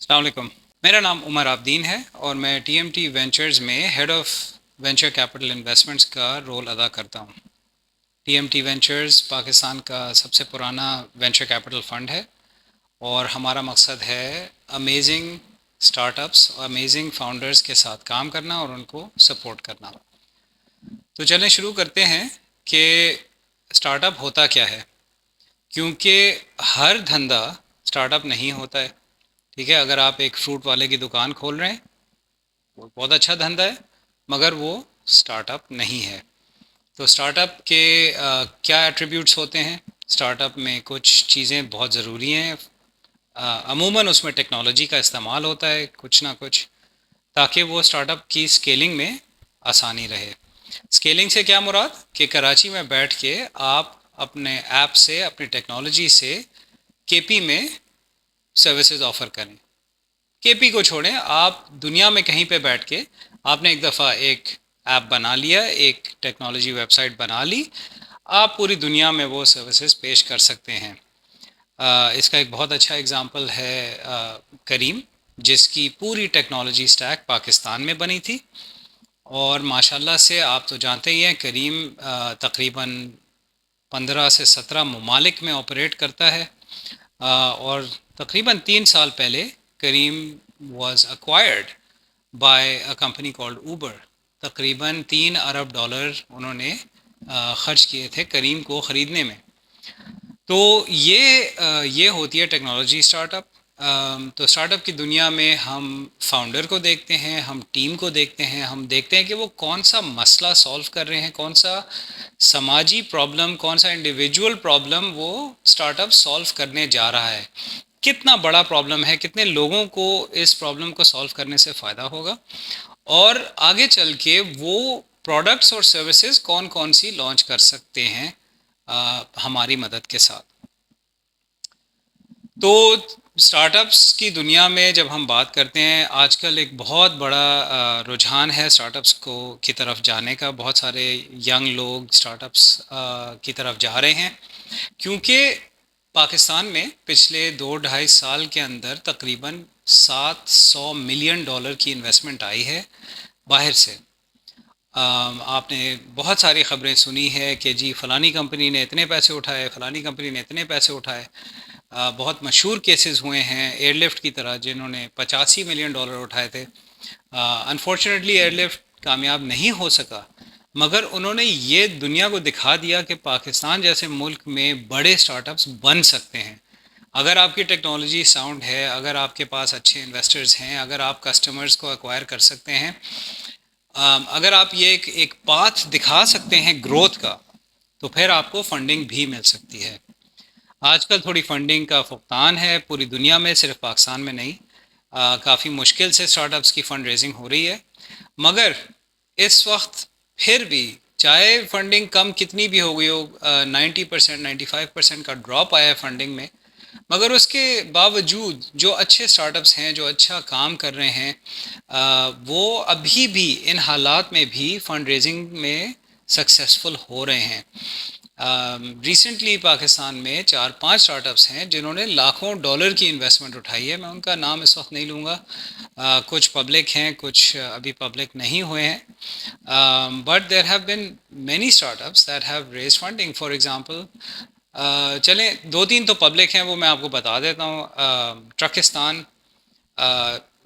السلام علیکم۔ میرا نام عمر آبدین ہے اور میں ٹی ایم ٹی وینچرز میں head of venture capital investments کا رول ادا کرتا ہوں۔ ٹی ایم ٹی وینچرز پاکستان کا سب سے پرانا وینچر کیپٹل فنڈ ہے اور ہمارا مقصد ہے امیزنگ سٹارٹ اپس اور امیزنگ فاؤنڈرز کے ساتھ کام کرنا اور ان کو سپورٹ کرنا۔ تو چلیں شروع کرتے ہیں کہ سٹارٹ اپ ہوتا کیا ہے، کیونکہ ہر دھندا سٹارٹ اپ نہیں ہوتا ہے۔ ٹھیک ہے، اگر آپ ایک فروٹ والے کی دکان کھول رہے ہیں، وہ بہت اچھا دھندا ہے، مگر وہ سٹارٹ اپ نہیں ہے۔ تو سٹارٹ اپ کے کیا ایٹریبیوٹس ہوتے ہیں؟ سٹارٹ اپ میں کچھ چیزیں بہت ضروری ہیں۔ عموماً اس میں ٹیکنالوجی کا استعمال ہوتا ہے کچھ نہ کچھ، تاکہ وہ سٹارٹ اپ کی سکیلنگ میں آسانی رہے۔ سکیلنگ سے کیا مراد؟ کہ کراچی میں بیٹھ کے آپ اپنے ایپ سے، اپنی ٹیکنالوجی سے کے پی میں سروسز آفر کریں۔ کے پی کو چھوڑیں، آپ دنیا میں کہیں پہ بیٹھ کے آپ نے ایک دفعہ ایک ایپ بنا لیا، ایک ٹیکنالوجی ویب سائٹ بنا لی، آپ پوری دنیا میں وہ سروسز پیش کر سکتے ہیں۔ اس کا ایک بہت اچھا اگزامپل ہے کریم، جس کی پوری ٹیکنالوجی سٹیک پاکستان میں بنی تھی، اور ماشاءاللہ سے آپ تو جانتے ہی ہیں کریم تقریباً 15 سے 17 ممالک میں آپریٹ کرتا ہے، اور تقریباً 3 سال پہلے Careem was acquired by a company called Uber. تقریباً $3 ارب انہوں نے خرچ کیے تھے کریم کو خریدنے میں۔ تو یہ ہوتی ہے ٹیکنالوجی سٹارٹ اپ۔ تو سٹارٹ اپ کی دنیا میں ہم فاؤنڈر کو دیکھتے ہیں، ہم ٹیم کو دیکھتے ہیں، ہم دیکھتے ہیں کہ وہ کون سا مسئلہ سولو کر رہے ہیں، کون سا سماجی پرابلم، کون سا انڈیویجول پرابلم وہ سٹارٹ اپ سولو کرنے جا رہا ہے، کتنا بڑا پرابلم ہے، کتنے لوگوں کو اس پرابلم کو سولو کرنے سے فائدہ ہوگا، اور آگے چل کے وہ پروڈکٹس اور سروسز کون کون سی لانچ کر سکتے ہیں ہماری مدد کے ساتھ۔ تو سٹارٹ اپس کی دنیا میں جب ہم بات کرتے ہیں، آج کل ایک بہت بڑا رجحان ہے سٹارٹ اپس کو کی طرف جانے کا۔ بہت سارے ینگ لوگ سٹارٹ اپس کی طرف جا رہے ہیں، کیونکہ پاکستان میں پچھلے 2 ڈھائی سال کے اندر تقریباً $700 ملین کی انویسٹمنٹ آئی ہے باہر سے۔ آپ نے بہت ساری خبریں سنی ہے کہ جی فلانی کمپنی نے اتنے پیسے اٹھائے، فلانی کمپنی نے اتنے پیسے اٹھائے۔ بہت مشہور کیسز ہوئے ہیں ایئر لفٹ کی طرح، جنہوں نے $85 ملین اٹھائے تھے۔ انفارچونیٹلی ایئر لفٹ کامیاب نہیں ہو سکا، مگر انہوں نے یہ دنیا کو دکھا دیا کہ پاکستان جیسے ملک میں بڑے سٹارٹ اپس بن سکتے ہیں۔ اگر آپ کی ٹیکنالوجی ساؤنڈ ہے، اگر آپ کے پاس اچھے انویسٹرز ہیں، اگر آپ کسٹمرز کو ایکوائر کر سکتے ہیں، اگر آپ یہ ایک پاتھ دکھا سکتے ہیں گروتھ کا، تو پھر آپ کو فنڈنگ بھی مل سکتی ہے۔ آج کل تھوڑی فنڈنگ کا فقدان ہے پوری دنیا میں، صرف پاکستان میں نہیں۔ کافی مشکل سے سٹارٹ اپس کی فنڈ ریزنگ ہو رہی ہے، مگر اس وقت پھر بھی چاہے فنڈنگ کم کتنی بھی ہو گئی ہو، 90% 95% کا ڈراپ آیا ہے فنڈنگ میں، مگر اس کے باوجود جو اچھے سٹارٹ اپس ہیں، جو اچھا کام کر رہے ہیں، وہ ابھی بھی ان حالات میں بھی فنڈ ریزنگ میں سکسیسفل ہو رہے ہیں۔ ریسنٹلی پاکستان میں 4 5 سٹارٹ اپس ہیں جنہوں نے لاکھوں ڈالر کی انویسٹمنٹ اٹھائی ہے۔ میں ان کا نام اس وقت نہیں لوں گا، کچھ پبلک ہیں، کچھ ابھی پبلک نہیں ہوئے ہیں، but there have been many start ups that have raise funding. For example چلیں 2 3 تو پبلک ہیں، وہ میں آپ کو بتا دیتا ہوں۔ ٹرکستان،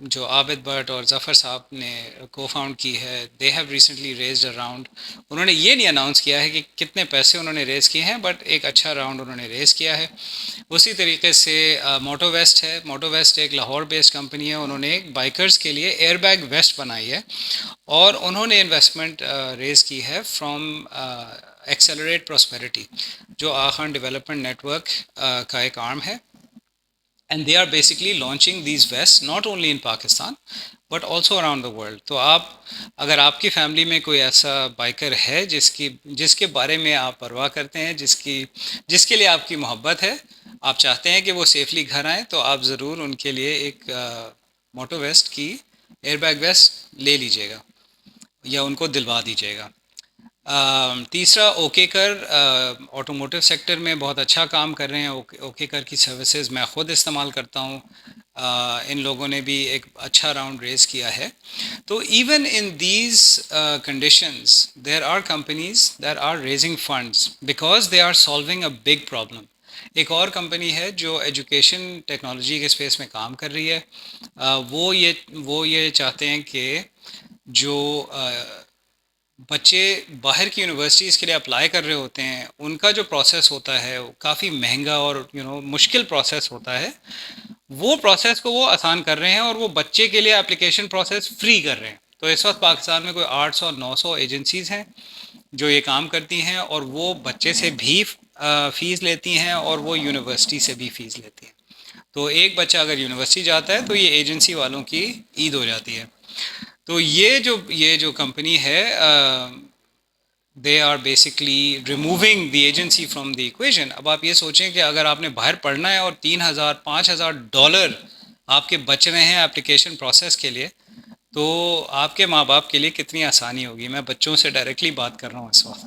جو عابد بٹ اور ظفر صاحب نے کو فاؤنڈ کی ہے، they have recently raised around, انہوں نے یہ نہیں اناؤنس کیا ہے کہ کتنے پیسے انہوں نے ریز کیے ہیں، بٹ ایک اچھا راؤنڈ انہوں نے ریز کیا ہے۔ اسی طریقے سے موٹو ویسٹ ہے۔ موٹو ویسٹ ایک لاہور بیسڈ کمپنی ہے، انہوں نے ایک بائکرز کے لیے ایئر بیگ ویسٹ بنائی ہے، اور انہوں نے انویسٹمنٹ ریز کی ہے فرام ایکسیلریٹ پراسپیرٹی، جو آخان ڈیولپمنٹ نیٹ ورک کا ایک آرم ہے، and they are basically launching these vests not only in Pakistan but also around the world۔ تو آپ اگر آپ کی فیملی میں کوئی ایسا بائکر ہے جس کے بارے میں آپ پرواہ کرتے ہیں، جس کے لیے آپ کی محبت ہے، آپ چاہتے ہیں کہ وہ سیفلی گھر آئیں، تو آپ ضرور ان کے لیے ایک موٹو ویسٹ کی ایئر بیگ ویسٹ لے لیجئے گا یا ان کو دلوا دیجیے گا۔ تیسرا اوکے کر، آٹوموٹیو سیکٹر میں بہت اچھا کام کر رہے ہیں۔ اوکے کر کی سروسز میں خود استعمال کرتا ہوں۔ ان لوگوں نے بھی ایک اچھا راؤنڈ ریز کیا ہے. تو even in these conditions there are companies there are raising funds because they are solving a big problem. ایک اور کمپنی ہے جو ایجوکیشن ٹیکنالوجی کے اسپیس میں کام کر رہی ہے. وہ یہ چاہتے ہیں کہ جو بچے باہر کی یونیورسٹیز کے لیے اپلائی کر رہے ہوتے ہیں ان کا جو پروسیس ہوتا ہے وہ کافی مہنگا اور مشکل پروسیس ہوتا ہے. وہ پروسیس کو وہ آسان کر رہے ہیں اور وہ بچے کے لیے اپلیکیشن پروسیس فری کر رہے ہیں. تو اس وقت پاکستان میں کوئی 800-900 ایجنسیز ہیں جو یہ کام کرتی ہیں اور وہ بچے سے بھی فیس لیتی ہیں اور وہ یونیورسٹی سے بھی فیس لیتی ہیں. تو ایک بچہ اگر یونیورسٹی جاتا ہے تو یہ ایجنسی والوں کی عید ہو جاتی ہے. تو یہ جو کمپنی ہے they are basically removing the agency from the equation. اب آپ یہ سوچیں کہ اگر آپ نے باہر پڑھنا ہے اور $3,000-5,000 آپ کے بچ رہے ہیں اپلیکیشن پروسیس کے لیے تو آپ کے ماں باپ کے لیے کتنی آسانی ہوگی. میں بچوں سے ڈائریکٹلی بات کر رہا ہوں اس وقت.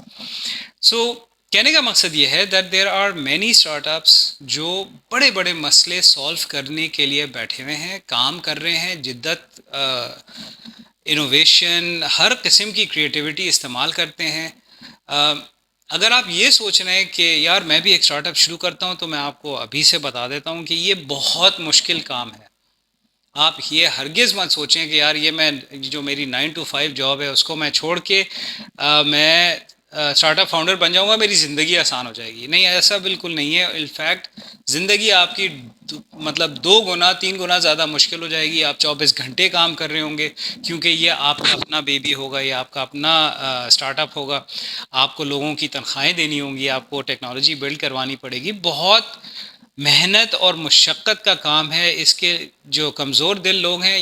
سو کہنے کا مقصد یہ ہے that there are many startups جو بڑے بڑے مسئلے سالو کرنے کے لیے بیٹھے ہوئے ہیں, کام کر رہے ہیں, جدت, انوویشن, ہر قسم کی کریٹیوٹی استعمال کرتے ہیں. اگر آپ یہ سوچ رہے ہیں کہ یار میں بھی ایک اسٹارٹ اپ شروع کرتا ہوں تو میں آپ کو ابھی سے بتا دیتا ہوں کہ یہ بہت مشکل کام ہے. آپ یہ ہرگز مت سوچیں کہ یار یہ میں جو میری 9 to 5 جاب ہے اس کو میں چھوڑ کے میں اسٹارٹ اپ فاؤنڈر بن جاؤں گا, میری زندگی آسان ہو جائے گی. نہیں, ایسا بالکل نہیں ہے. انفیکٹ زندگی آپ کی مطلب 2 گنا 3 گنا زیادہ مشکل ہو جائے گی. آپ 24 گھنٹے کام کر رہے ہوں گے کیونکہ یہ آپ کا اپنا بیبی ہوگا, یہ آپ کا اپنا اسٹارٹ اپ ہوگا. آپ کو لوگوں کی تنخواہیں دینی ہوں گی, آپ کو ٹیکنالوجی بلڈ کروانی پڑے گی. بہت محنت اور مشقت کا کام ہے. اس کے جو کمزور دل لوگ ہیں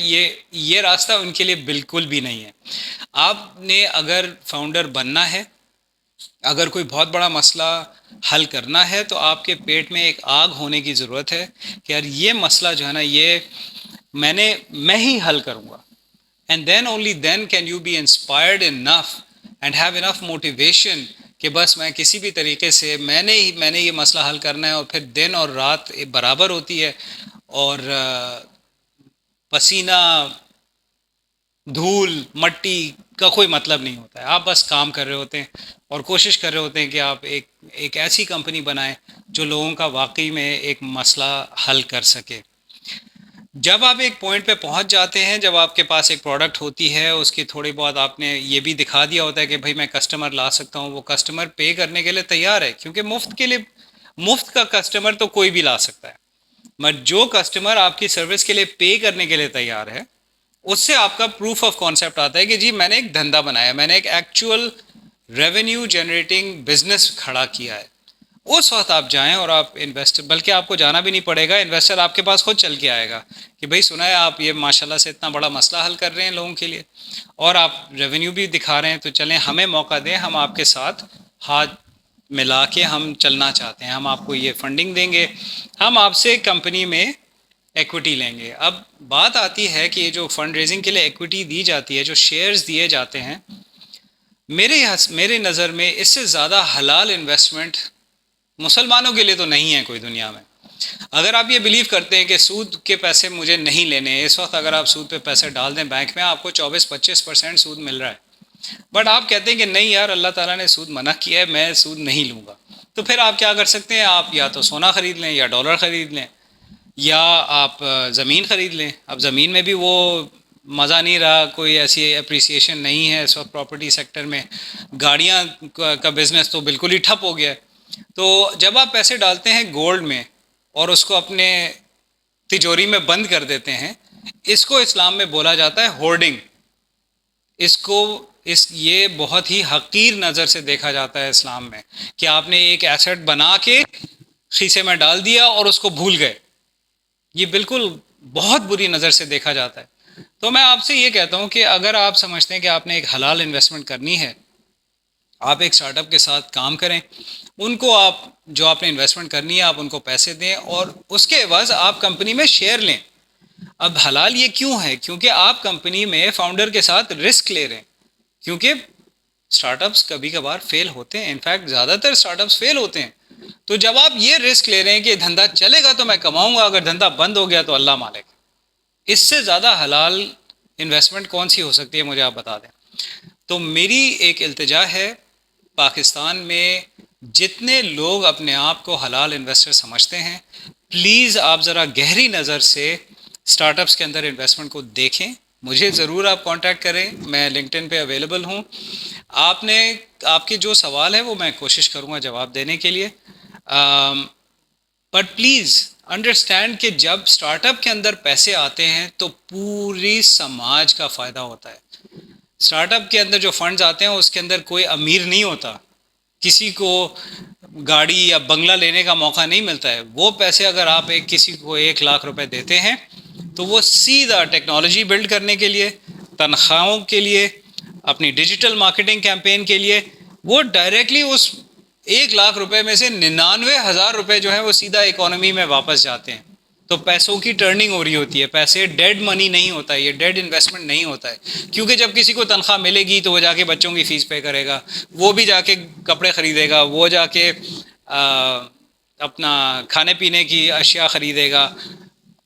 یہ راستہ ان کے لیے بالکل بھی نہیں ہے. آپ نے اگر فاؤنڈر بننا ہے, اگر کوئی بہت بڑا مسئلہ حل کرنا ہے تو آپ کے پیٹ میں ایک آگ ہونے کی ضرورت ہے کہ یار یہ مسئلہ جو ہے نا یہ میں ہی حل کروں گا. And then only then can you be inspired enough and have enough motivation کہ بس میں کسی بھی طریقے سے میں نے یہ مسئلہ حل کرنا ہے. اور پھر دن اور رات برابر ہوتی ہے اور پسینہ دھول مٹی کا کوئی مطلب نہیں ہوتا ہے. آپ بس کام کر رہے ہوتے ہیں اور کوشش کر رہے ہوتے ہیں کہ آپ ایک ایسی کمپنی بنائیں جو لوگوں کا واقعی میں ایک مسئلہ حل کر سکے. جب آپ ایک پوائنٹ پہ پہنچ جاتے ہیں, جب آپ کے پاس ایک پروڈکٹ ہوتی ہے, اس کی تھوڑی بہت آپ نے یہ بھی دکھا دیا ہوتا ہے کہ بھائی میں کسٹمر لا سکتا ہوں, وہ کسٹمر پے کرنے کے لیے تیار ہے کیونکہ مفت کا کسٹمر تو کوئی بھی لا سکتا ہے. مگر جو کسٹمر آپ کی سروس کے لیے پے کرنے کے لیے تیار ہے اس سے آپ کا پروف آف کانسیپٹ آتا ہے کہ جی میں نے ایک دھندا بنایا, میں نے ایک ایکچوئل ریونیو جنریٹنگ بزنس کھڑا کیا ہے. اس وقت آپ جائیں اور آپ انویسٹر, بلکہ آپ کو جانا بھی نہیں پڑے گا, انویسٹر آپ کے پاس خود چل کے آئے گا کہ بھائی سنا ہے آپ یہ ماشاءاللہ سے اتنا بڑا مسئلہ حل کر رہے ہیں لوگوں کے لیے اور آپ ریونیو بھی دکھا رہے ہیں, تو چلیں ہمیں موقع دیں, ہم آپ کے ساتھ ہاتھ ملا کے ہم چلنا چاہتے ہیں, ہم آپ کو یہ فنڈنگ دیں گے, ہم آپ سے کمپنی میں ایکوٹی لیں گے. اب بات آتی ہے کہ یہ جو فنڈ ریزنگ کے لیے ایکوٹی دی جاتی ہے, جو شیئرز دیے جاتے ہیں, میرے نظر میں اس سے زیادہ حلال انویسٹمنٹ مسلمانوں کے لیے تو نہیں ہے کوئی دنیا میں. اگر آپ یہ بلیو کرتے ہیں کہ سود کے پیسے مجھے نہیں لینے, اس وقت اگر آپ سود پہ پیسے ڈال دیں بینک میں آپ کو 24-25% سود مل رہا ہے, بٹ آپ کہتے ہیں کہ نہیں یار اللہ تعالیٰ نے سود منع کیا ہے, میں سود نہیں لوں گا, تو پھر آپ کیا کر سکتے ہیں, آپ یا تو سونا خرید لیں یا ڈالر خرید لیں یا آپ زمین خرید لیں. اب زمین میں بھی وہ مزہ نہیں رہا, کوئی ایسی اپریسیشن نہیں ہے اس وقت پراپرٹی سیکٹر میں. گاڑیاں کا بزنس تو بالکل ہی ٹھپ ہو گیا ہے. تو جب آپ پیسے ڈالتے ہیں گولڈ میں اور اس کو اپنے تجوری میں بند کر دیتے ہیں, اس کو اسلام میں بولا جاتا ہے ہورڈنگ. یہ بہت ہی حقیر نظر سے دیکھا جاتا ہے اسلام میں کہ آپ نے ایک ایسٹ بنا کے خیسے میں ڈال دیا اور اس کو بھول گئے. یہ بالکل بہت بری نظر سے دیکھا جاتا ہے. تو میں آپ سے یہ کہتا ہوں کہ اگر آپ سمجھتے ہیں کہ آپ نے ایک حلال انویسٹمنٹ کرنی ہے, آپ ایک اسٹارٹ اپ کے ساتھ کام کریں, ان کو آپ جو آپ نے انویسٹمنٹ کرنی ہے آپ ان کو پیسے دیں اور اس کے عوض آپ کمپنی میں شیئر لیں. اب حلال یہ کیوں ہے, کیونکہ آپ کمپنی میں فاؤنڈر کے ساتھ رسک لے رہے ہیں, کیونکہ اسٹارٹ اپس کبھی کبھار فیل ہوتے ہیں, انفیکٹ زیادہ تر اسٹارٹ اپس فیل ہوتے ہیں. تو جب آپ یہ رسک لے رہے ہیں کہ دھندا چلے گا تو میں کماؤں گا, اگر دھندا بند ہو گیا تو اللہ مالک. اس سے زیادہ حلال انویسٹمنٹ کون سی ہو سکتی ہے، مجھے آپ بتا دیں. تو میری ایک التجا ہے، پاکستان میں جتنے لوگ اپنے آپ کو حلال انویسٹر سمجھتے ہیں، پلیز آپ ذرا گہری نظر سے اسٹارٹ اپس کے اندر انویسٹمنٹ کو دیکھیں. مجھے ضرور آپ کانٹیکٹ کریں، میں لنکڈ ان پہ اویلیبل ہوں. آپ نے آپ کے جو سوال ہے وہ میں کوشش کروں گا جواب دینے کے لیے. بٹ پلیز انڈرسٹینڈ کہ جب اسٹارٹ اپ کے اندر پیسے آتے ہیں تو پوری سماج کا فائدہ ہوتا ہے. اسٹارٹ اپ کے اندر جو فنڈز آتے ہیں اس کے اندر کوئی امیر نہیں ہوتا، کسی کو گاڑی یا بنگلہ لینے کا موقع نہیں ملتا ہے. وہ پیسے اگر آپ کسی کو 1 لاکھ روپے دیتے ہیں تو وہ سیدھا ٹیکنالوجی بلڈ کرنے کے لیے، تنخواہوں کے لیے، اپنی ڈیجیٹل مارکیٹنگ کیمپین کے لیے، وہ ڈائریکٹلی اس 1 لاکھ روپے میں سے 99,000 روپے جو ہے وہ سیدھا اکانومی میں واپس جاتے ہیں. تو پیسوں کی ٹرننگ ہو رہی ہوتی ہے. پیسے ڈیڈ منی نہیں ہوتا ہے، یہ ڈیڈ انویسٹمنٹ نہیں ہوتا ہے. کیونکہ جب کسی کو تنخواہ ملے گی تو وہ جا کے بچوں کی فیس پے کرے گا، وہ بھی جا کے کپڑے خریدے گا، وہ جا کے اپنا کھانے پینے کی اشیاء خریدے گا،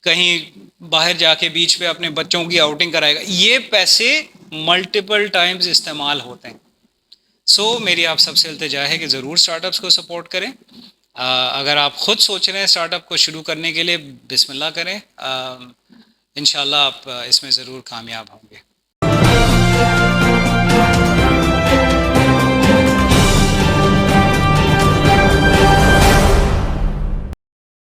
کہیں باہر جا کے بیچ پہ اپنے بچوں کی آؤٹنگ کرائے گا. یہ پیسے ملٹیپل ٹائمز استعمال ہوتے ہیں. میری آپ سب سے التجا ہے کہ ضرور اسٹارٹ اپس کو سپورٹ کریں. اگر آپ خود سوچ رہے ہیں اسٹارٹ اپ کو شروع کرنے کے لیے، بسم اللہ کریں. انشاءاللہ آپ اس میں ضرور کامیاب ہوں گے.